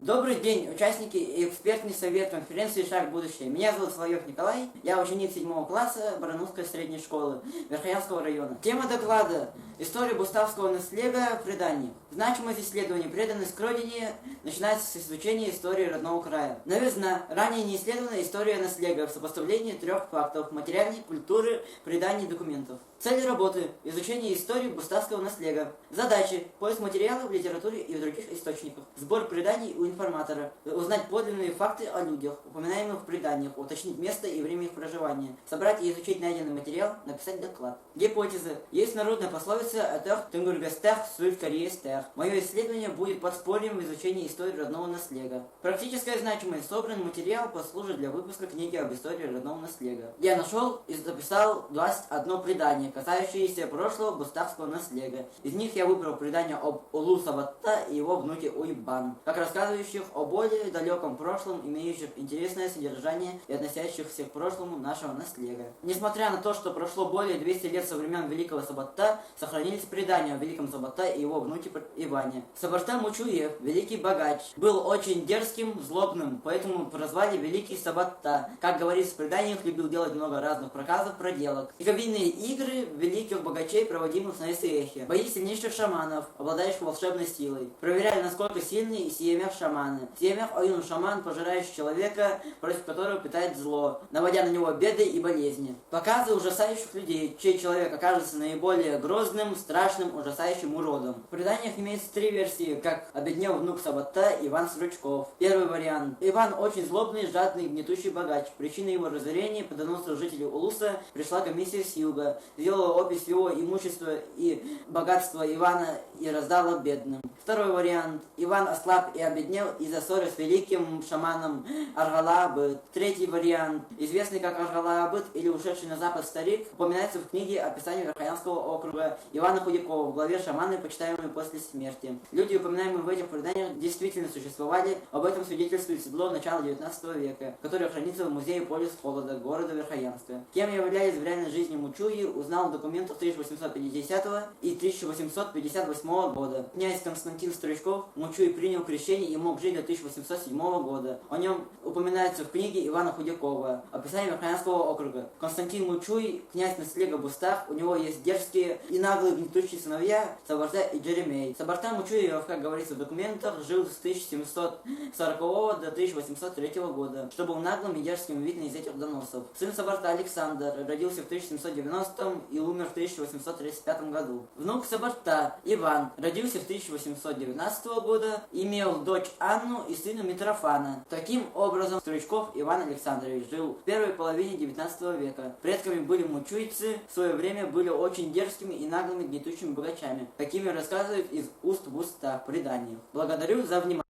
Добрый день, участники и экспертный совет конференции «Шаг в будущее». Меня зовут Соловьев Николай, я ученик 7 класса Барановской средней школы Верхоянского района. Тема доклада «История буставского наследия в преданиях». Значимость исследований преданность к родине начинается с изучения истории родного края. Новизна. Ранее не исследована история наследия в сопоставлении 3 фактов – материальной, культуры, преданий, документов. Цели работы – изучение истории буставского наследия. Задачи – поиск материалов в литературе и в других источниках. Сбор преданий у информатора. Узнать подлинные факты о людях, упоминаемых в преданиях, уточнить место и время их проживания. Собрать и изучить найденный материал, написать доклад. Гипотеза. Есть народная пословица «Этех тынгургастех суль карьестех». Мое исследование будет подспорьем в изучении истории родного наследия. Практическая значимость. Собранный материал послужит для выпуска книги об истории родного наследия. Я нашел и записал 21 предание, касающиеся прошлого буставского наследия. Из них я выбрал предание об Улу Саватта и его внуке Уйбан, как рассказывающих о более далеком прошлом, имеющих интересное содержание и относящихся к прошлому нашего наследия. Несмотря на то, что прошло более 200 лет со времен Великого Сабатта, сохранились предания о Великом Сабатта и его внуке Иване. Сабатта Мучуев, великий богач, был очень дерзким, злобным, поэтому прозвали Великий Сабатта. Как говорится в преданиях, любил делать много разных проказов, проделок. Иговинные игры великих богачей, проводимых на Исеехе. Бои сильнейших шаманов, обладающих волшебной силой. Проверяли, насколько сильны и сиемях шаманы. Сиемях Оюн шаман, пожирающий человека, против которого питает зло, наводя на него беды и болезни. Показы ужасающих людей, чей человек окажется наиболее грозным, страшным, ужасающим уродом. В преданиях имеется 3 версии, как обеднел внук Сабатта Иван Стручков. Первый вариант. Иван очень злобный, жадный, гнетущий богач. Причиной его разорения по доносу жителей Улуса пришла комиссия с юга, сделала опись его имущества и богатства Ивана и раздала бедным. Второй вариант. Иван ослаб и обеднел из-за ссоры с великим шаманом Аргалаабыт. Третий вариант. Известный как Аргалаабыт или ушедший на запад старик, упоминается в книге «Описание Верхоянского округа» Ивана Худякова в главе «Шаманы, почитаемые после смерти». Люди, упоминаемые в этих преданиях, действительно существовали. Об этом свидетельствует седло начала 19 века, которое хранится в музее Полис Холода города Верхоянска. Кем являлись в реальной жизни Мучуи, узнал в документах 1850 и 1858 года. Князь Константин Стручков Мучуи принял крещение и мог жить до 1807 года. О нем упоминается в книге Ивана Худякова «Описание Верхоянского округа». Константин Мучуи, князь наследия Бустав, у него есть дерзкие и наглые гнетущие сыновья Сабарта и Джеремей. Сабарта Мучуев, как говорится в документах, жил с 1740 до 1803 года, что был наглым и дерзким видно из этих доносов. Сын Сабарта Александр родился в 1790 и умер в 1835 году. Внук Сабарта Иван родился в 1819 года, имел дочь Анну и сына Митрофана. Таким образом, Стручков Иван Александрович жил в первой половине 19 века. Предками были мучуйцы, в свое время были очень дерзкими и наглыми гнетущими богачами, какими рассказывают из уст в уста в преданиях. Благодарю за внимание.